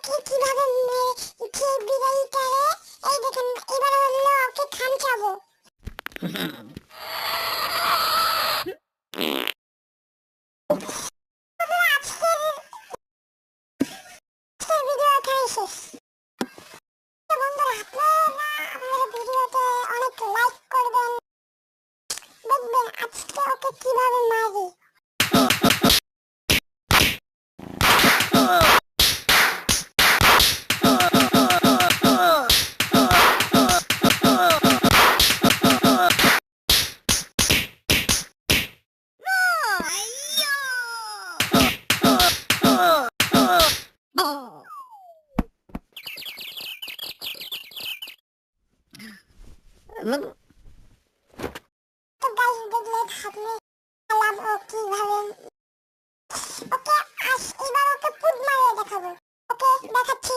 ওকে কিভাবে যে বিড়ালটারে এই দেখেন এবার হলো ওকে খামচাবো। আজকের ভিডিও এখানেই শেষ। তো বন্ধুরা আপনারা আমাদের ভিডিওতে অনেক লাইক করবেন, দেখবেন আজকে ওকে কিভাবে মারি। তো গাইস দেখলে থাকলে খেলাম ও কিভাবে। ওকে এবার ওকে ফুট মারিয়ে দেখাবো। ওকে দেখাচ্ছি।